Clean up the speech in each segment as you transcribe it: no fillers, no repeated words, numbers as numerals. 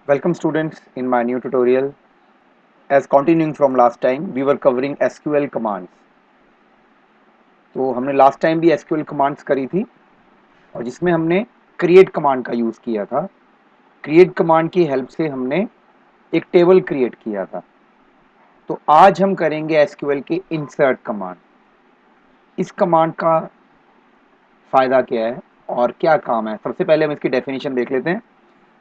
Welcome students in my new tutorial. As continuing from last time, we were covering SQL commands. तो हमने last time भी SQL commands करी थी और जिसमें हमने create कमांड का यूज़ किया था। create कमांड की हेल्प से हमने एक टेबल क्रिएट किया था। तो आज हम करेंगे SQL के insert कमांड। इस कमांड का फ़ायदा क्या है और क्या काम है? सबसे पहले हम इसकी डेफिनेशन देख लेते हैं।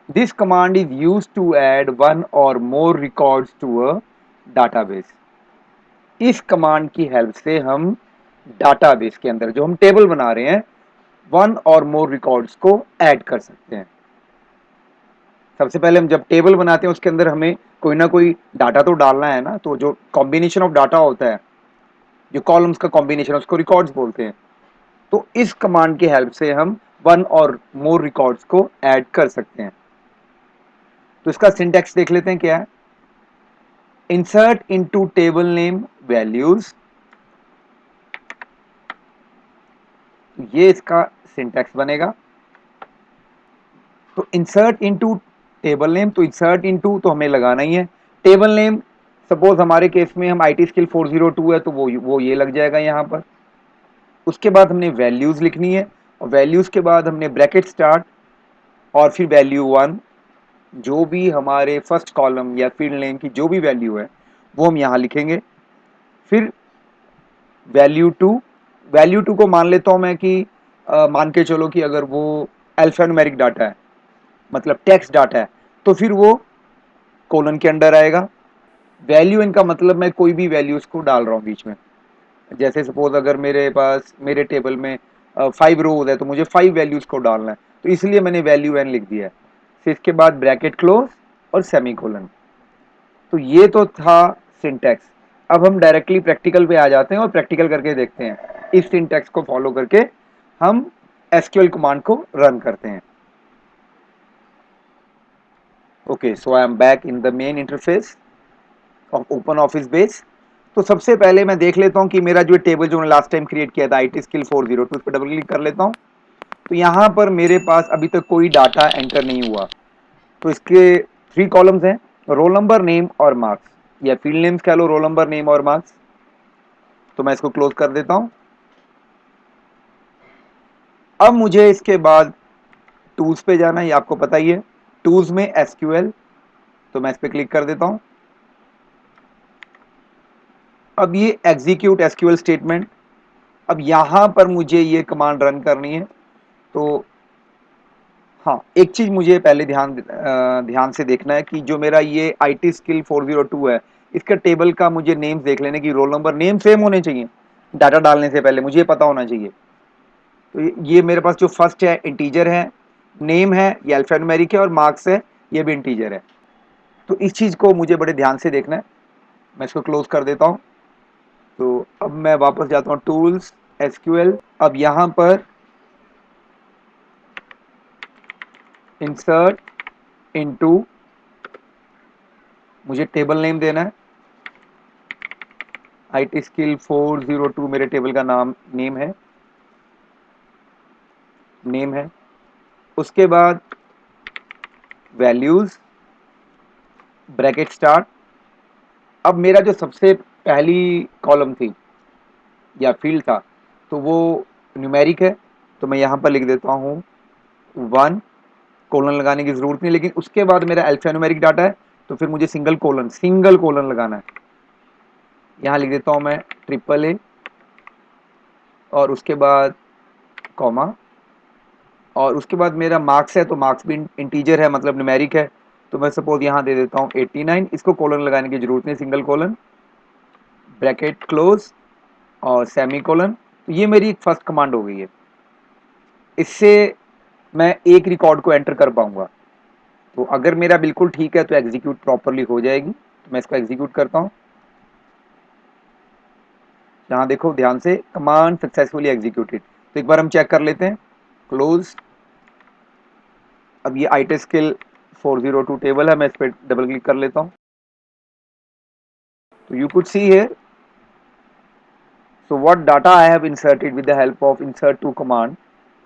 This command is used to add one or more records to a database. इस कमांड की हेल्प से हम डाटाबेस के अंदर जो हम टेबल बना रहे हैं वन और मोर रिकॉर्ड्स को ऐड कर सकते हैं। सबसे पहले हम जब टेबल बनाते हैं उसके अंदर हमें कोई ना कोई डाटा तो डालना है ना, तो जो कॉम्बिनेशन ऑफ डाटा होता है, जो कॉलम्स का कॉम्बिनेशन है, उसको रिकॉर्ड्स बोलते हैं। तो इस कमांड की हेल्प से हम वन और मोर रिकॉर्ड्स को ऐड कर सकते हैं। तो इसका सिंटैक्स देख लेते हैं क्या है। Insert into table name values, ये इसका सिंटैक्स बनेगा। तो इंसर्ट इनटू टेबल नेम, तो इंसर्ट इनटू तो हमें लगाना ही है। टेबल नेम सपोज हमारे केस में हम IT स्किल 402 है तो वो ये लग जाएगा यहाँ पर। उसके बाद हमने वैल्यूज लिखनी है और वैल्यूज के बाद हमने ब्रैकेट स्टार्ट और फिर वैल्यू 1, जो भी हमारे फर्स्ट कॉलम या फील्ड नेम की जो भी वैल्यू है वो हम यहाँ लिखेंगे। फिर वैल्यू 2 को मान लेता हूँ मैं कि मान के चलो कि अगर वो अल्फान्यूमेरिक डाटा है, मतलब टेक्स्ट डाटा है, तो फिर वो कोलन के अंडर आएगा। वैल्यू इनका मतलब मैं कोई भी वैल्यूज को डाल रहा हूँ बीच में। जैसे सपोज अगर मेरे पास मेरे टेबल में 5 रोज है तो मुझे 5 वैल्यूज को डालना है, तो इसलिए मैंने वैल्यू एन लिख दिया है। फिर इसके बाद ब्रैकेट क्लोज और सेमी कोलन। तो ये तो था सिंटैक्स। अब हम डायरेक्टली प्रैक्टिकल पे आ जाते हैं और प्रैक्टिकल करके देखते हैं। इस सिंटैक्स को फॉलो करके हम एसक्यूएल कमांड को रन करते हैं। Okay, so I am back in the main interface of open office base. तो सबसे पहले मैं देख लेता हूं कि मेरा जो टेबल जो मैंने लास्ट टाइम क्रिएट किया था IT स्किल 402, उस पर डबल क्लिक कर लेता हूं। तो यहां पर मेरे पास अभी तक कोई डाटा एंटर नहीं हुआ। तो इसके 3 कॉलम्स हैं, रोल नंबर, नेम और मार्क्स, या फील्ड नेम्स कह लो, रोल नंबर, नेम और मार्क्स। तो मैं इसको क्लोज कर देता हूं। अब मुझे इसके बाद टूल्स पे जाना है, ये आपको पता ही है। टूल्स में एसक्यूएल, तो मैं इस पर क्लिक कर देता हूं। अब ये एग्जीक्यूट एसक्यूएल स्टेटमेंट, अब यहां पर मुझे ये कमांड रन करनी है। तो हाँ, एक चीज मुझे पहले ध्यान से देखना है कि जो मेरा ये IT स्किल 402 है, इसका टेबल का मुझे नेम्स देख लेने की रोल नंबर नेम सेम होने चाहिए। डाटा डालने से पहले मुझे ये पता होना चाहिए। तो ये मेरे पास जो फर्स्ट है इंटीजर है, नेम है ये अल्फान्यूमेरिक है और मार्क्स है ये भी इंटीजर है। तो इस चीज को मुझे बड़े ध्यान से देखना है। मैं इसको क्लोज कर देता हूँ। तो अब मैं वापस जाता हूँ टूल्स, एसक्यूएल। अब यहाँ पर इंसर्ट इनटू, मुझे टेबल नेम देना है। IT स्किल 402 मेरे टेबल का नाम नेम है। उसके बाद वैल्यूज, ब्रैकेट स्टार्ट। अब मेरा जो सबसे पहली कॉलम थी या फील्ड था तो वो न्यूमेरिक है, तो मैं यहाँ पर लिख देता हूँ 1। कोलन लगाने की जरूरत नहीं, लेकिन उसके बाद मेरा अल्फान्यूमेरिक डाटा है तो फिर मुझे सिंगल कोलन लगाना है। यहाँ लिख देता हूँ मैं AAA और उसके बाद कॉमा, और उसके बाद मेरा मार्क्स है तो मार्क्स भी इंटीजर है, मतलब न्यूमेरिक है। तो मैं सपोज यहाँ दे देता हूँ 89, इसको कोलन लगाने की जरूरत नहीं, सिंगल कोलन, ब्रैकेट क्लोज और सेमी कोलन। तो ये मेरी फर्स्ट कमांड हो गई है। इससे मैं एक रिकॉर्ड को एंटर कर पाऊंगा। तो अगर मेरा बिल्कुल ठीक है तो एग्जीक्यूट प्रॉपरली हो जाएगी। तो मैं इसको एग्जीक्यूट करता हूँ। यहाँ देखो ध्यान से, कमांड सक्सेसफुली एग्जीक्यूटेड। तो एक बार हम चेक कर लेते हैं, क्लोज। अब ये IT स्किल 402 टेबल है, मैं इस पर डबल क्लिक कर लेता हूँ। तो you could see here, so what data I have inserted with the help of insert to command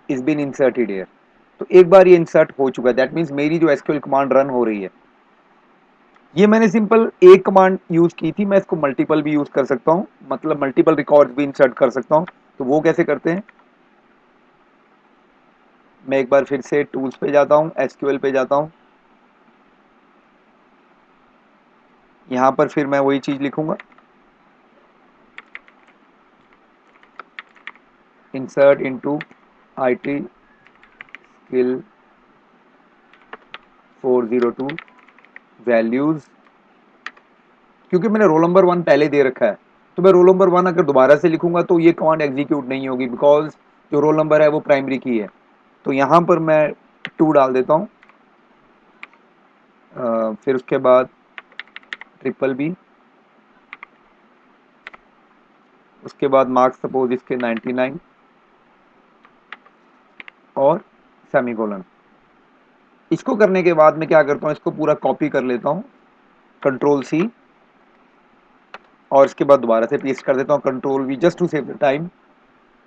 is been inserted here। तो एक बार ये इंसर्ट हो चुका है, दैट मीन्स मेरी जो SQL कमांड रन हो रही है ये मैंने सिंपल एक कमांड यूज की थी, मैं इसको मल्टीपल भी यूज कर सकता हूँ, मतलब मल्टीपल रिकॉर्ड भी इंसर्ट कर सकता हूँ। तो वो कैसे करते हैं, मैं एक बार फिर से टूल्स पे जाता हूँ, एसक्यूएल पे जाता हूँ। यहाँ पर फिर मैं वही चीज लिखूंगा, insert into IT skill 402 values, क्योंकि मैंने रोल नंबर 1 पहले दे रखा है, तो मैं रोल नंबर 1 अगर दोबारा से लिखूंगा तो ये कमांड एग्जीक्यूट नहीं होगी, बिकॉज जो रोल नंबर है वो प्राइमरी की है। तो यहाँ पर मैं 2 डाल देता हूँ, फिर उसके बाद ट्रिपल बी, उसके बाद मार्क्स सपोज इसके 99 और सेमीकोलन। इसको करने के बाद मैं क्या करता हूँ, इसको पूरा कॉपी कर लेता हूँ, कंट्रोल सी, और इसके बाद दोबारा से पेस्ट कर देता हूँ, control V, just to save the time.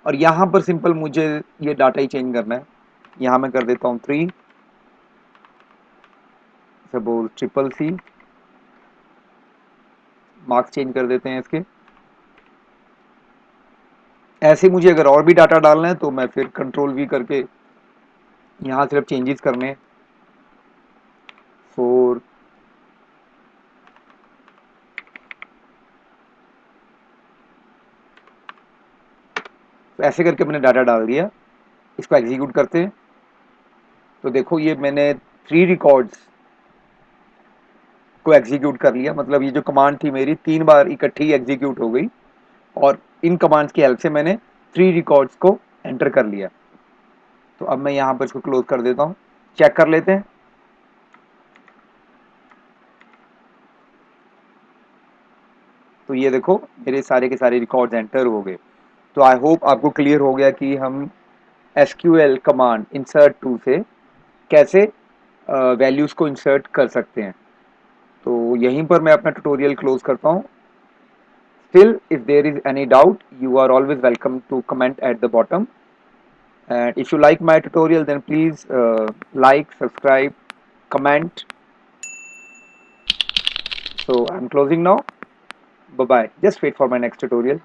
और यहाँ पर सिंपल मुझे ये डाटा ही चेंज करना है। यहाँ मैं कर देता हूँ 3, suppose triple C, marks change कर देते हैं इसके। ऐसे मुझे अगर और भी डाटा डालना है तो मैं फिर कंट्रोल वी करके यहाँ सिर्फ चेंजेस करने हैं। 4, तो ऐसे करके मैंने डाटा डाल दिया। इसको एग्जीक्यूट करते हैं, तो देखो ये मैंने 3 रिकॉर्ड्स को एग्जीक्यूट कर लिया, मतलब ये जो कमांड थी मेरी 3 बार इकट्ठी एग्जीक्यूट हो गई, और इन कमांड्स की हेल्प से मैंने 3 रिकॉर्ड्स को एंटर कर लिया। तो अब मैं यहाँ पर इसको क्लोज कर देता हूँ, चेक कर लेते हैं। तो ये देखो मेरे सारे के सारे रिकॉर्ड्स एंटर हो गए। तो आई होप आपको क्लियर हो गया कि हम एसक्यूएल कमांड इंसर्ट टू से कैसे वैल्यूज़ को इंसर्ट कर सकते हैं। तो यहीं पर मैं अपना ट्यूटोरियल क्लोज करता हूँ। Still, if there is any doubt, you are always welcome to comment at the bottom. And if you like my tutorial, then please like, subscribe, comment. So I'm closing now. Bye bye. Just wait for my next tutorial.